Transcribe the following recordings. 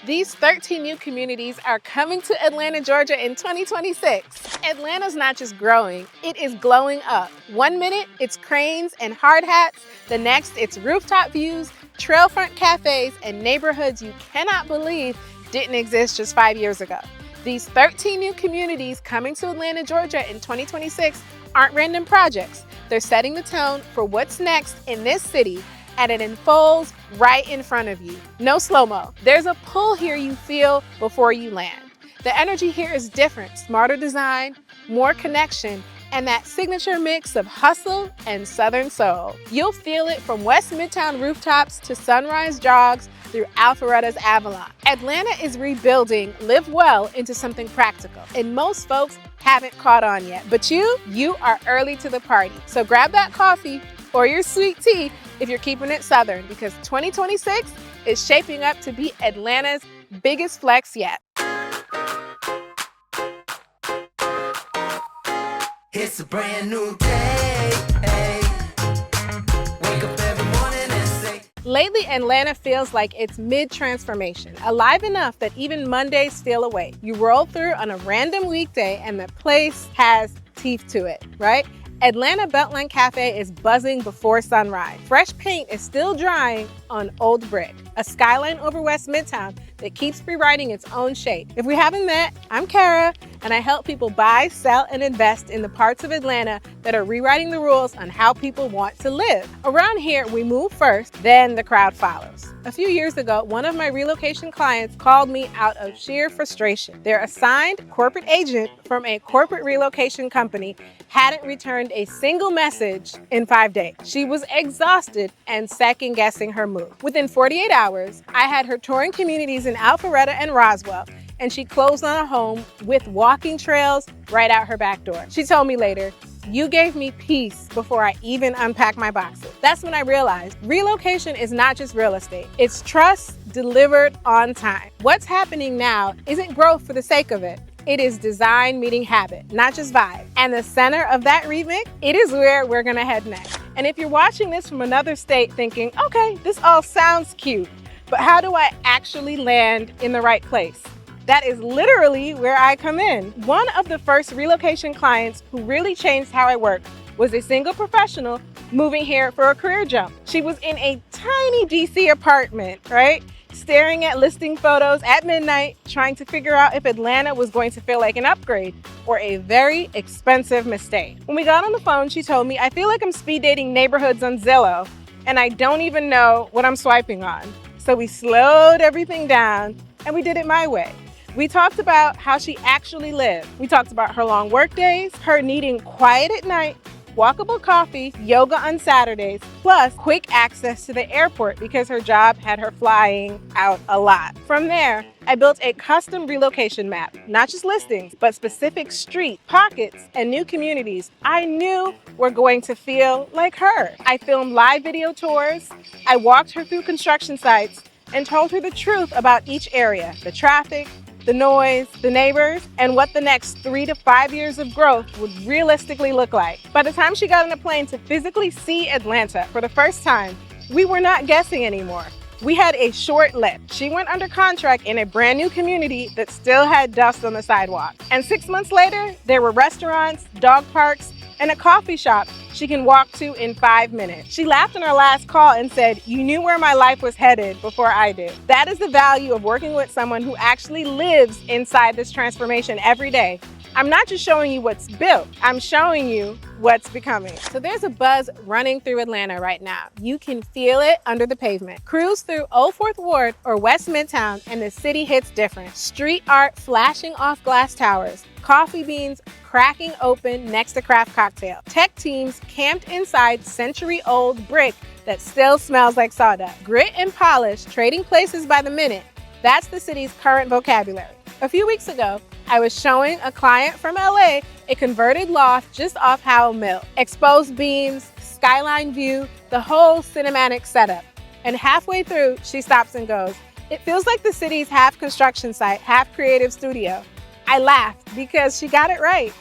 These 13 new communities are coming to Atlanta, Georgia in 2026. Atlanta's not just growing, it is glowing up. One minute, it's cranes and hard hats. The next, it's rooftop views, trailfront cafes, and neighborhoods you cannot believe didn't exist just 5 years ago. These 13 new communities coming to Atlanta, Georgia in 2026 aren't random projects. They're setting the tone for what's next in this city, and it unfolds right in front of you. No slow-mo. There's a pull here you feel before you land. The energy here is different, smarter design, more connection, and that signature mix of hustle and Southern soul. You'll feel it from West Midtown rooftops to sunrise jogs through Alpharetta's Avalon. Atlanta is rebuilding Live Well into something practical, and most folks haven't caught on yet. But you are early to the party. So grab that coffee or your sweet tea if you're keeping it Southern, because 2026 is shaping up to be Atlanta's biggest flex yet. It's a brand new day. Wake up every morning and say. Lately, Atlanta feels like it's mid-transformation, alive enough that even Mondays feel away. You roll through on a random weekday and the place has teeth to it, right? Atlanta Beltline Cafe is buzzing before sunrise. Fresh paint is still drying on old brick, a skyline over West Midtown that keeps rewriting its own shape. If we haven't met, I'm Kara, and I help people buy, sell, and invest in the parts of Atlanta that are rewriting the rules on how people want to live. Around here, we move first, then the crowd follows. A few years ago, one of my relocation clients called me out of sheer frustration. Their assigned corporate agent from a corporate relocation company hadn't returned a single message in 5 days. She was exhausted and second-guessing her move. Within 48 hours, I had her touring communities in Alpharetta and Roswell, and she closed on a home with walking trails right out her back door. She told me later, "You gave me peace before I even unpacked my boxes." That's when I realized relocation is not just real estate. It's trust delivered on time. What's happening now isn't growth for the sake of it. It is design meeting habit, not just vibe. And the center of that remix, it is where we're gonna head next. And if you're watching this from another state thinking, okay, this all sounds cute, but how do I actually land in the right place? That is literally where I come in. One of the first relocation clients who really changed how I work was a single professional moving here for a career jump. She was in a tiny DC apartment, right? Staring at listing photos at midnight, trying to figure out if Atlanta was going to feel like an upgrade or a very expensive mistake. When we got on the phone, she told me, "I feel like I'm speed dating neighborhoods on Zillow, and I don't even know what I'm swiping on." So we slowed everything down, and we did it my way. We talked about how she actually lived. We talked about her long work days, her needing quiet at night, walkable coffee, yoga on Saturdays, plus quick access to the airport because her job had her flying out a lot. From there, I built a custom relocation map, not just listings, but specific street, pockets, and new communities I knew were going to feel like her. I filmed live video tours, I walked her through construction sites, and told her the truth about each area, the traffic, the noise, the neighbors, and what the next 3 to 5 years of growth would realistically look like. By the time she got on a plane to physically see Atlanta for the first time, we were not guessing anymore. We had a short lift. She went under contract in a brand new community that still had dust on the sidewalk. And 6 months later, there were restaurants, dog parks, and a coffee shop she can walk to in 5 minutes. She laughed on our last call and said, "You knew where my life was headed before I did." That is the value of working with someone who actually lives inside this transformation every day. I'm not just showing you what's built, I'm showing you what's becoming. So there's a buzz running through Atlanta right now. You can feel it under the pavement. Cruise through Old Fourth Ward or West Midtown and the city hits different. Street art flashing off glass towers, coffee beans cracking open next to craft cocktail. Tech teams camped inside century-old brick that still smells like sawdust. Grit and polish trading places by the minute. That's the city's current vocabulary. A few weeks ago, I was showing a client from LA a converted loft just off Howell Mill. Exposed beams, skyline view, the whole cinematic setup. And halfway through, she stops and goes, "It feels like the city's half construction site, half creative studio." I laughed because she got it right?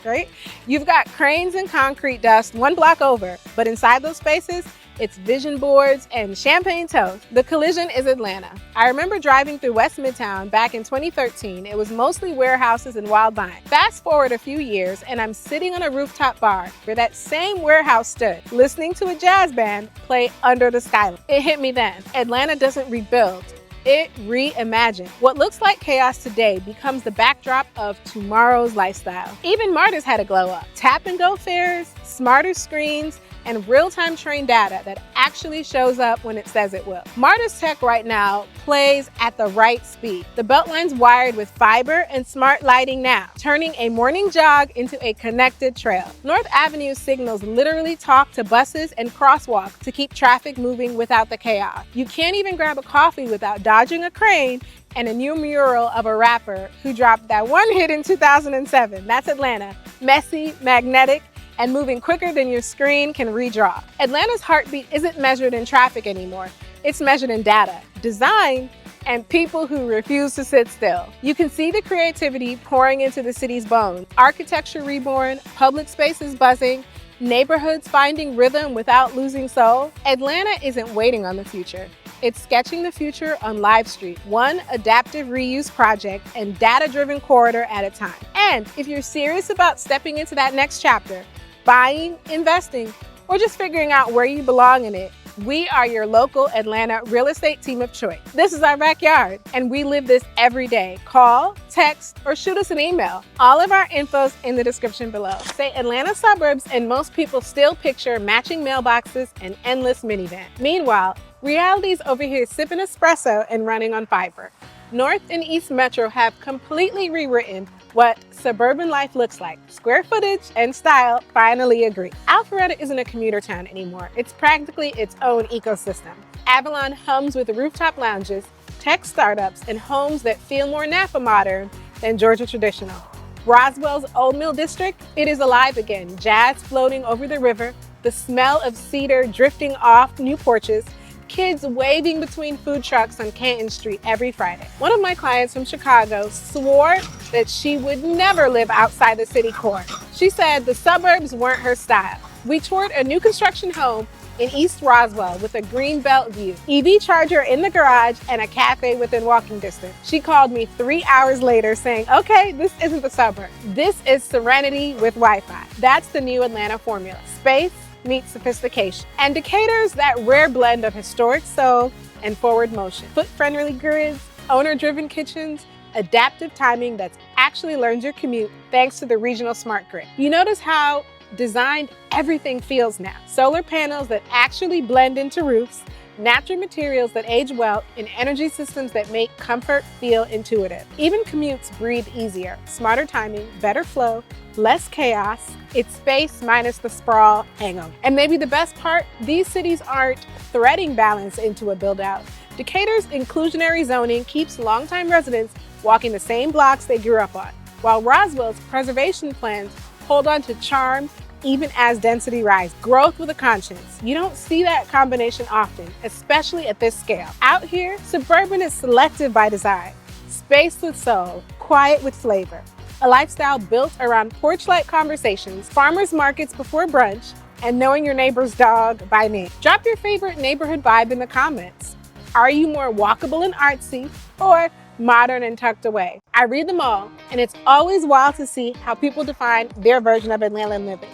You've got cranes and concrete dust 1 block over, but inside those spaces, It's vision boards and champagne toast. The collision is Atlanta. I remember driving through West Midtown back in 2013. It was mostly warehouses and wild vines. Fast forward a few years, and I'm sitting on a rooftop bar where that same warehouse stood, listening to a jazz band play Under the Skyline. It hit me then. Atlanta doesn't rebuild. It reimagines. What looks like chaos today becomes the backdrop of tomorrow's lifestyle. Even MARTA's had a glow up. Tap and go fares, smarter screens, and real-time train data that actually shows up when it says it will. MARTA's tech right now plays at the right speed. The Beltline's wired with fiber and smart lighting now, turning a morning jog into a connected trail. North Avenue's signals literally talk to buses and crosswalks to keep traffic moving without the chaos. You can't even grab a coffee without dodging a crane and a new mural of a rapper who dropped that one hit in 2007. That's Atlanta. Messy, magnetic, and moving quicker than your screen can redraw. Atlanta's heartbeat isn't measured in traffic anymore. It's measured in data, design, and people who refuse to sit still. You can see the creativity pouring into the city's bones. Architecture reborn, public spaces buzzing, neighborhoods finding rhythm without losing soul. Atlanta isn't waiting on the future. It's sketching the future on Live Street, one adaptive reuse project and data-driven corridor at a time. And if you're serious about stepping into that next chapter, buying, investing, or just figuring out where you belong in it, we are your local Atlanta real estate team of choice. This is our backyard, and we live this every day. Call, text, or shoot us an email. All of our info's in the description below. Say Atlanta suburbs, and most people still picture matching mailboxes and endless minivans. Meanwhile, reality's over here sipping espresso and running on fiber. North and East Metro have completely rewritten what suburban life looks like. Square footage and style finally agree. Alpharetta isn't a commuter town anymore. It's practically its own ecosystem. Avalon hums with rooftop lounges, tech startups, and homes that feel more Napa modern than Georgia traditional. Roswell's Old Mill District, it is alive again. Jazz floating over the river, the smell of cedar drifting off new porches, kids waving between food trucks on Canton Street every Friday. One of my clients from Chicago swore that she would never live outside the city core. She said the suburbs weren't her style. We toured a new construction home in East Roswell with a green belt view, EV charger in the garage, and a cafe within walking distance. She called me 3 hours later saying, okay, this isn't the suburb. This is serenity with Wi-Fi. That's the new Atlanta formula. Space meets sophistication. And Decatur's that rare blend of historic soul and forward motion. Foot-friendly grids, owner-driven kitchens, adaptive timing that's actually learned your commute thanks to the regional smart grid. You notice how designed everything feels now. Solar panels that actually blend into roofs, natural materials that age well, and energy systems that make comfort feel intuitive. Even commutes breathe easier. Smarter timing, better flow, less chaos. It's space minus the sprawl hangover. And maybe the best part, these cities aren't threading balance into a build-out. Decatur's inclusionary zoning keeps longtime residents walking the same blocks they grew up on, while Roswell's preservation plans hold on to charm even as density rises. Growth with a conscience. You don't see that combination often, especially at this scale. Out here, suburban is selective by design. Space with soul, quiet with flavor. A lifestyle built around porch-like conversations, farmers markets before brunch, and knowing your neighbor's dog by name. Drop your favorite neighborhood vibe in the comments. Are you more walkable and artsy, or modern and tucked away? I read them all, and it's always wild to see how people define their version of Atlanta living.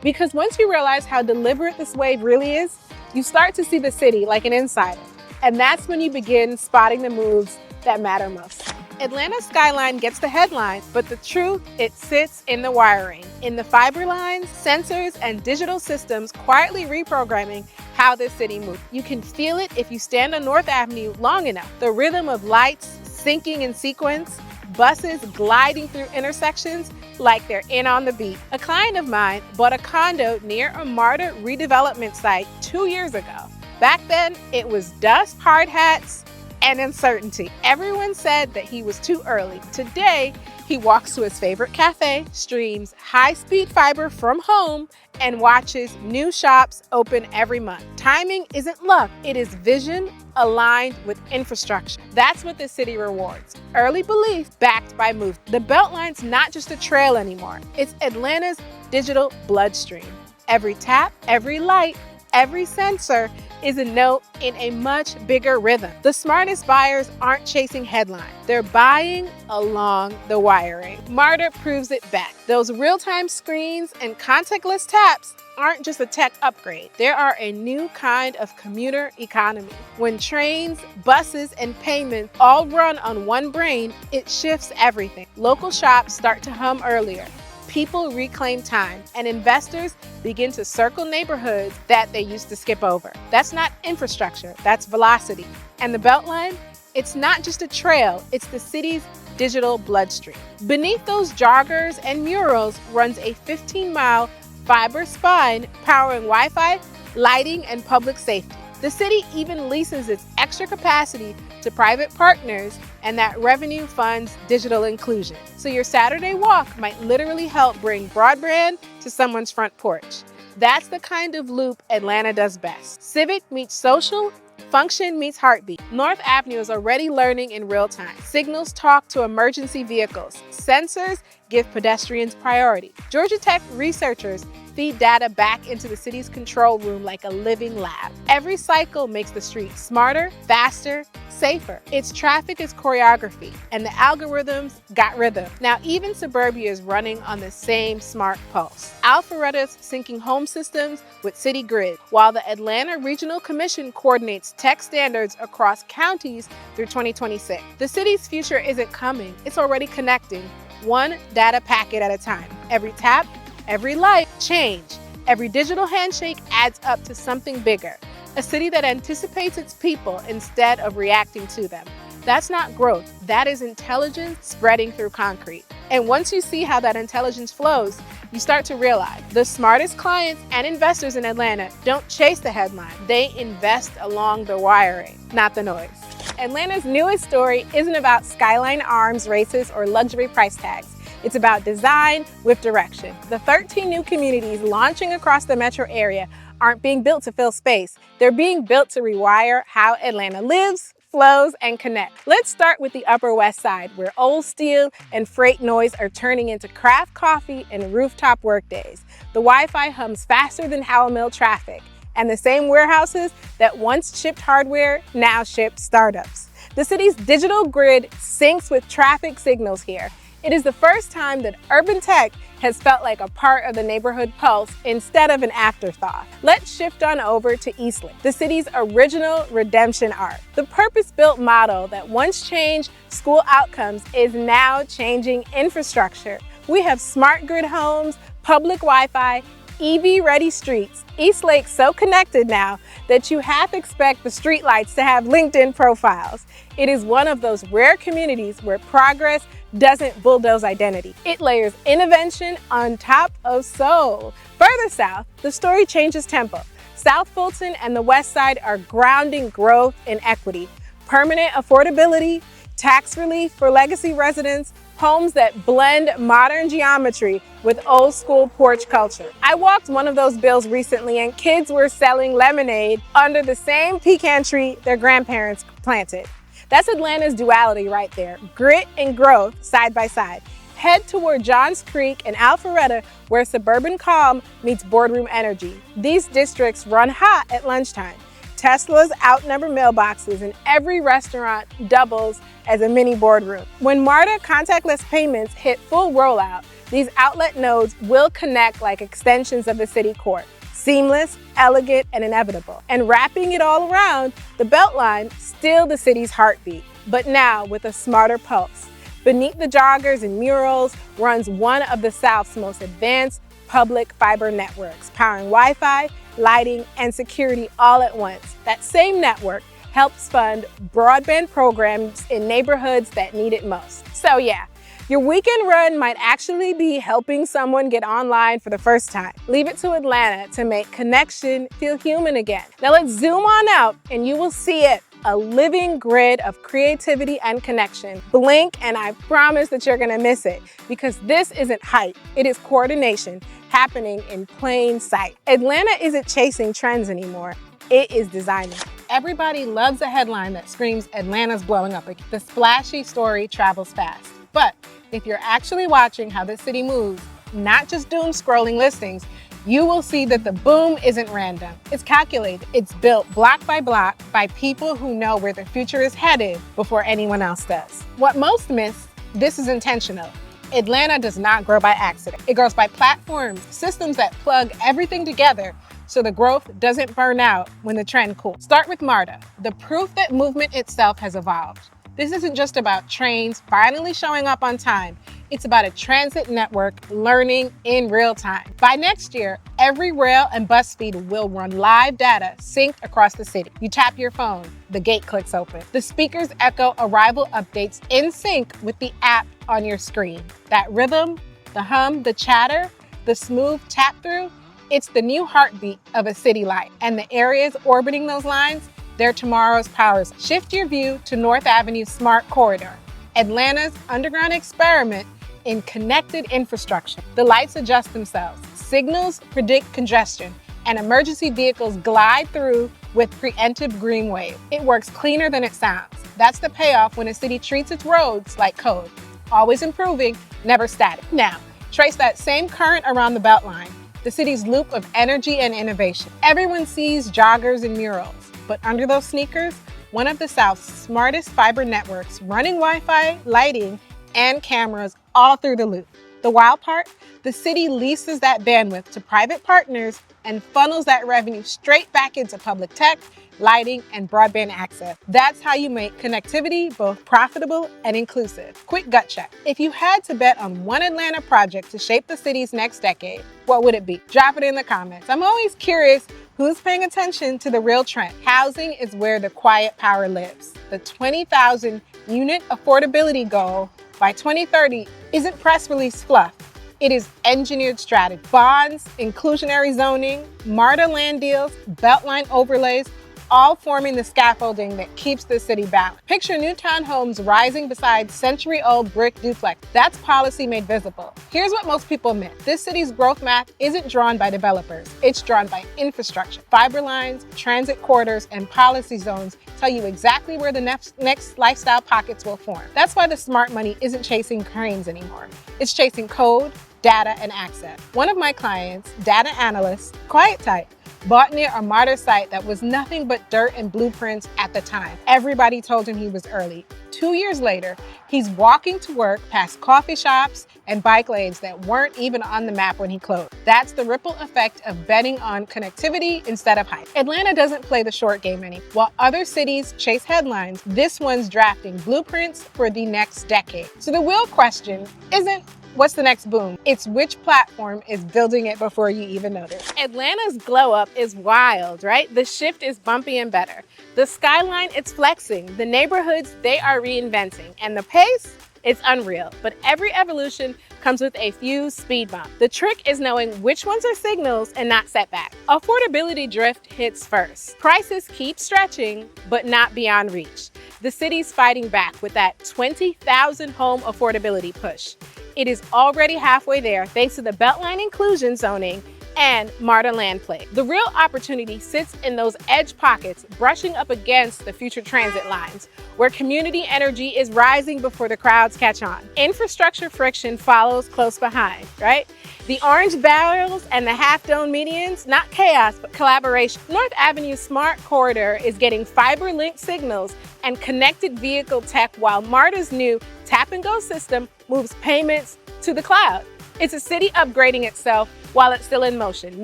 Because once you realize how deliberate this wave really is, you start to see the city like an insider. And that's when you begin spotting the moves that matter most. Atlanta's skyline gets the headline, but the truth, it sits in the wiring, in the fiber lines, sensors, and digital systems quietly reprogramming how this city moves. You can feel it if you stand on North Avenue long enough. The rhythm of lights syncing in sequence, buses gliding through intersections like they're in on the beat. A client of mine bought a condo near a MARTA redevelopment site 2 years ago. Back then, it was dust, hard hats, and uncertainty. Everyone said that he was too early. Today, he walks to his favorite cafe, streams high-speed fiber from home, and watches new shops open every month. Timing isn't luck, it is vision aligned with infrastructure. That's what the city rewards. Early belief backed by move. The Beltline's not just a trail anymore. It's Atlanta's digital bloodstream. Every tap, every light, Every sensor is a note in a much bigger rhythm. The smartest buyers aren't chasing headlines. They're buying along the wiring. Marta proves it best. Those real-time screens and contactless taps aren't just a tech upgrade. They are a new kind of commuter economy. When trains, buses, and payments all run on one brain, it shifts everything. Local shops start to hum earlier. People reclaim time, and investors begin to circle neighborhoods that they used to skip over. That's not infrastructure, that's velocity. And the Beltline? It's not just a trail, it's the city's digital bloodstream. Beneath those joggers and murals runs a 15-mile fiber spine powering Wi-Fi, lighting, and public safety. The city even leases its extra capacity to private partners, and that revenue funds digital inclusion. So your Saturday walk might literally help bring broadband to someone's front porch. That's the kind of loop Atlanta does best. Civic meets social, function meets heartbeat. North Avenue is already learning in real time. Signals talk to emergency vehicles. Sensors give pedestrians priority. Georgia Tech researchers feed data back into the city's control room like a living lab. Every cycle makes the street smarter, faster, safer. Its traffic is choreography, and the algorithms got rhythm. Now even suburbia is running on the same smart pulse. Alphareta's syncing home systems with city grid, while the Atlanta Regional Commission coordinates tech standards across counties through 2026. The city's future isn't coming, it's already connecting, one data packet at a time. Every tap, every light, change. Every digital handshake adds up to something bigger. A city that anticipates its people instead of reacting to them. That's not growth, that is intelligence spreading through concrete. And once you see how that intelligence flows, you start to realize the smartest clients and investors in Atlanta don't chase the headline. They invest along the wiring, not the noise. Atlanta's newest story isn't about skyline arms races or luxury price tags. It's about design with direction. The 13 new communities launching across the metro area aren't being built to fill space. They're being built to rewire how Atlanta lives, flows, and connects. Let's start with the Upper West Side, where old steel and freight noise are turning into craft coffee and rooftop workdays. The Wi-Fi hums faster than Howell Mill traffic, and the same warehouses that once shipped hardware now ship startups. The city's digital grid syncs with traffic signals here. It is the first time that urban tech has felt like a part of the neighborhood pulse instead of an afterthought. Let's shift on over to Eastlake, the city's original redemption arc. The purpose-built model that once changed school outcomes is now changing infrastructure. We have smart grid homes, public Wi-Fi, EV-ready streets. Eastlake's so connected now that you half expect the streetlights to have LinkedIn profiles. It is one of those rare communities where progress doesn't bulldoze identity. It layers intervention on top of soul. Further south, the story changes tempo. South Fulton and the West Side are grounding growth in equity, permanent affordability, tax relief for legacy residents, homes that blend modern geometry with old school porch culture. I walked one of those builds recently and kids were selling lemonade under the same pecan tree their grandparents planted. That's Atlanta's duality right there, grit and growth side by side. Head toward Johns Creek and Alpharetta, where suburban calm meets boardroom energy. These districts run hot at lunchtime. Teslas outnumber mailboxes, and every restaurant doubles as a mini boardroom. When MARTA contactless payments hit full rollout, these outlet nodes will connect like extensions of the city core. Seamless, elegant, and inevitable. And wrapping it all around, the Beltline, still the city's heartbeat, but now with a smarter pulse. Beneath the joggers and murals runs one of the South's most advanced public fiber networks, powering Wi-Fi, lighting, and security all at once. That same network helps fund broadband programs in neighborhoods that need it most. So yeah, your weekend run might actually be helping someone get online for the first time. Leave it to Atlanta to make connection feel human again. Now let's zoom on out and you will see it, a living grid of creativity and connection. Blink and I promise that you're gonna miss it, because this isn't hype, it is coordination happening in plain sight. Atlanta isn't chasing trends anymore, it is designing. Everybody loves a headline that screams Atlanta's blowing up. The splashy story travels fast. But if you're actually watching how this city moves, not just doom scrolling listings, you will see that the boom isn't random. It's calculated. It's built block by people who know where the future is headed before anyone else does. What most miss, this is intentional. Atlanta does not grow by accident. It grows by platforms, systems that plug everything together so the growth doesn't burn out when the trend cools. Start with MARTA, the proof that movement itself has evolved. This isn't just about trains finally showing up on time. It's about a transit network learning in real time. By next year, every rail and bus feed will run live data synced across the city. You tap your phone, the gate clicks open. The speakers echo arrival updates in sync with the app on your screen. That rhythm, the hum, the chatter, the smooth tap through, it's the new heartbeat of a city life. And the areas orbiting those lines, they're tomorrow's powers. Shift your view to North Avenue's Smart Corridor, Atlanta's underground experiment in connected infrastructure. The lights adjust themselves, signals predict congestion, and emergency vehicles glide through with preemptive green wave. It works cleaner than it sounds. That's the payoff when a city treats its roads like code. Always improving, never static. Now, trace that same current around the Beltline, the city's loop of energy and innovation. Everyone sees joggers and murals, but under those sneakers, one of the South's smartest fiber networks running Wi-Fi, lighting, and cameras all through the loop. The wild part? The city leases that bandwidth to private partners and funnels that revenue straight back into public tech, lighting, and broadband access. That's how you make connectivity both profitable and inclusive. Quick gut check. If you had to bet on one Atlanta project to shape the city's next decade, what would it be? Drop it in the comments. I'm always curious who's paying attention to the real trend. Housing is where the quiet power lives. The 20,000 unit affordability goal by 2030 isn't press release fluff. It is engineered strategy. Bonds, inclusionary zoning, MARTA land deals, Beltline overlays, all forming the scaffolding that keeps the city balanced. Picture new townhomes rising beside century-old brick duplex. That's policy made visible. Here's what most people miss. This city's growth map isn't drawn by developers. It's drawn by infrastructure. Fiber lines, transit corridors, and policy zones tell you exactly where the next lifestyle pockets will form. That's why the smart money isn't chasing cranes anymore. It's chasing code, data, and access. One of my clients, data analyst, quiet type, bought near a MARTA site that was nothing but dirt and blueprints at the time. Everybody told him he was early. 2 years later, he's walking to work past coffee shops and bike lanes that weren't even on the map when he closed. That's the ripple effect of betting on connectivity instead of hype. Atlanta doesn't play the short game anymore. While other cities chase headlines, this one's drafting blueprints for the next decade. So the real question isn't what's the next boom? It's which platform is building it before you even notice. Atlanta's glow up is wild, right? The shift is bumpy and better. The skyline, it's flexing. The neighborhoods, they are reinventing. And the pace, it's unreal. But every evolution comes with a few speed bumps. The trick is knowing which ones are signals and not setbacks. Affordability drift hits first. Prices keep stretching, but not beyond reach. The city's fighting back with that 20,000 home affordability push. It is already halfway there thanks to the Beltline inclusion zoning and MARTA land play. The real opportunity sits in those edge pockets brushing up against the future transit lines, where community energy is rising before the crowds catch on. Infrastructure friction follows close behind, right? The orange barrels and the half-dome medians, not chaos, but collaboration. North Avenue's Smart Corridor is getting fiber-linked signals and connected vehicle tech, while MARTA's new tap-and-go system moves payments to the cloud. It's a city upgrading itself while it's still in motion.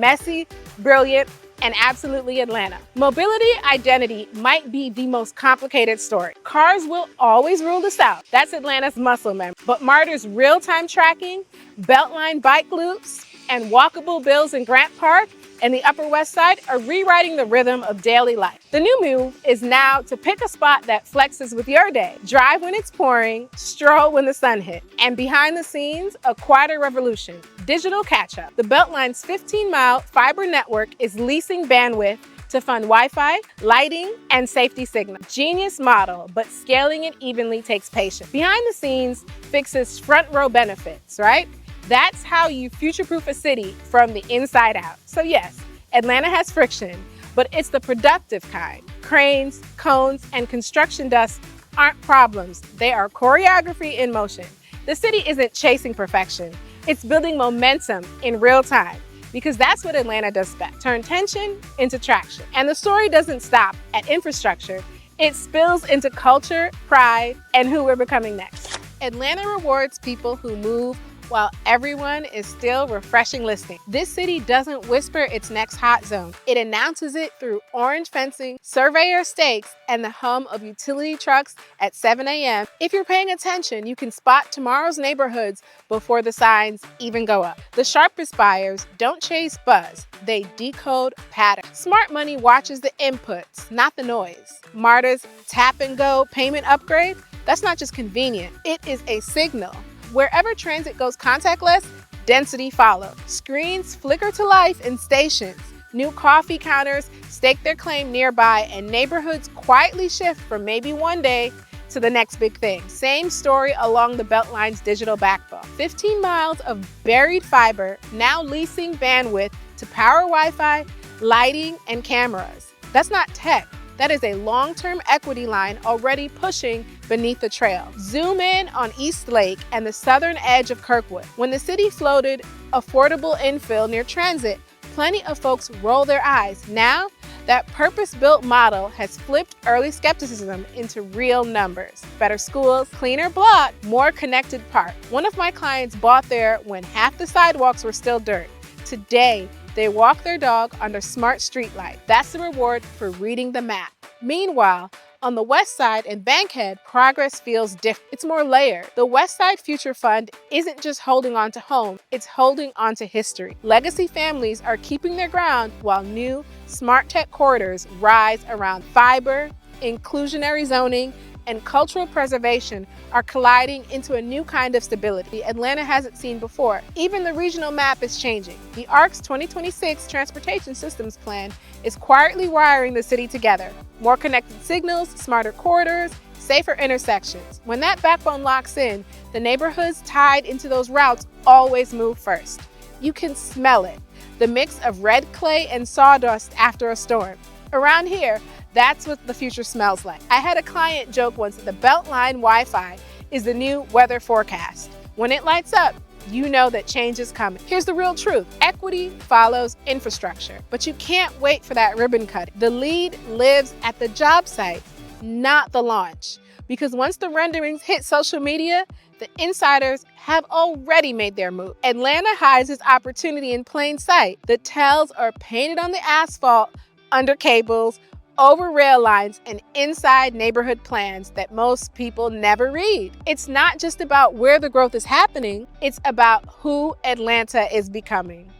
Messy, brilliant, and absolutely Atlanta. Mobility identity might be the most complicated story. Cars will always rule the South. That's Atlanta's muscle memory. But MARTA's real-time tracking, Beltline bike loops, and walkable bills in Grant Park and the Upper West Side are rewriting the rhythm of daily life. The new move is now to pick a spot that flexes with your day. Drive when it's pouring, stroll when the sun hits. And behind the scenes, a quieter revolution, digital catch-up. The Beltline's 15-mile fiber network is leasing bandwidth to fund Wi-Fi, lighting, and safety signals. Genius model, but scaling it evenly takes patience. Behind the scenes fixes front row benefits, right? That's how you future-proof a city from the inside out. So yes, Atlanta has friction, but it's the productive kind. Cranes, cones, and construction dust aren't problems. They are choreography in motion. The city isn't chasing perfection. It's building momentum in real time. because that's what Atlanta does best. Turn tension into traction. And the story doesn't stop at infrastructure. It spills into culture, pride, and who we're becoming next. Atlanta rewards people who move while everyone is still refreshing listening. This city doesn't whisper its next hot zone. It announces it through orange fencing, surveyor stakes, and the hum of utility trucks at 7 a.m. If you're paying attention, you can spot tomorrow's neighborhoods before the signs even go up. The sharpest buyers don't chase buzz. They decode pattern. Smart money watches the inputs, not the noise. Marta's tap and go payment upgrade, that's not just convenient. It is a signal. Wherever transit goes contactless, density follows. Screens flicker to life in stations. New coffee counters stake their claim nearby, and neighborhoods quietly shift from maybe one day to the next big thing. Same story along the Beltline's digital backbone. 15 miles of buried fiber now leasing bandwidth to power Wi-Fi, lighting, and cameras. That's not tech. That is a long-term equity line already pushing beneath the trail. Zoom in on East Lake and the southern edge of Kirkwood. When the city floated affordable infill near transit, plenty of folks roll their eyes. Now, that purpose-built model has flipped early skepticism into real numbers. Better schools, cleaner block, more connected park. One of my clients bought there when half the sidewalks were still dirt. Today, they walk their dog under smart streetlight. That's the reward for reading the map. Meanwhile, on the west side in Bankhead, progress feels different. It's more layered. The West Side Future Fund isn't just holding on to home, it's holding on to history. Legacy families are keeping their ground while new smart tech corridors rise around fiber, inclusionary zoning, and cultural preservation are colliding into a new kind of stability Atlanta hasn't seen before. Even the regional map is changing. The ARC's 2026 Transportation Systems Plan is quietly wiring the city together. More connected signals, smarter corridors, safer intersections. When that backbone locks in, the neighborhoods tied into those routes always move first. You can smell it, the mix of red clay and sawdust after a storm. Around here, that's what the future smells like. I had a client joke once that the Beltline Wi-Fi is the new weather forecast. When it lights up, you know that change is coming. Here's the real truth. Equity follows infrastructure, but you can't wait for that ribbon cutting. The lead lives at the job site, not the launch. Because once the renderings hit social media, the insiders have already made their move. Atlanta hides its opportunity in plain sight. The tells are painted on the asphalt, under cables, over rail lines, and inside neighborhood plans that most people never read. It's not just about where the growth is happening, it's about who Atlanta is becoming.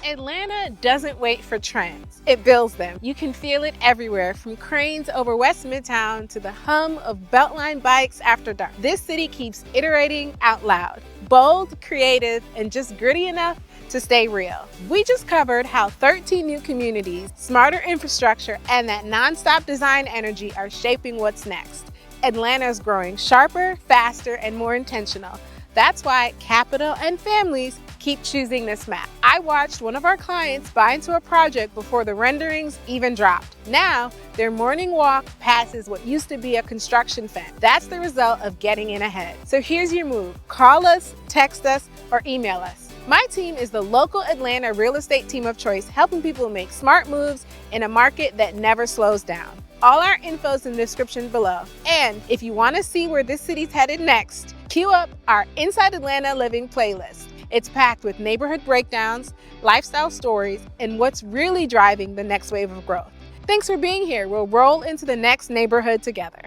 Atlanta doesn't wait for trends, it builds them. You can feel it everywhere, from cranes over West Midtown to the hum of Beltline bikes after dark. This city keeps iterating out loud, bold, creative, and just gritty enough to stay real. We just covered how 13 new communities, smarter infrastructure, and that nonstop design energy are shaping what's next. Atlanta's growing sharper, faster, and more intentional. That's why capital and families keep choosing this map. I watched one of our clients buy into a project before the renderings even dropped. Now, their morning walk passes what used to be a construction fence. That's the result of getting in ahead. So here's your move. Call us, text us, or email us. My team is the local Atlanta real estate team of choice, helping people make smart moves in a market that never slows down. All our info is in the description below. And if you want to see where this city's headed next, cue up our Inside Atlanta Living playlist. It's packed with neighborhood breakdowns, lifestyle stories, and what's really driving the next wave of growth. Thanks for being here. We'll roll into the next neighborhood together.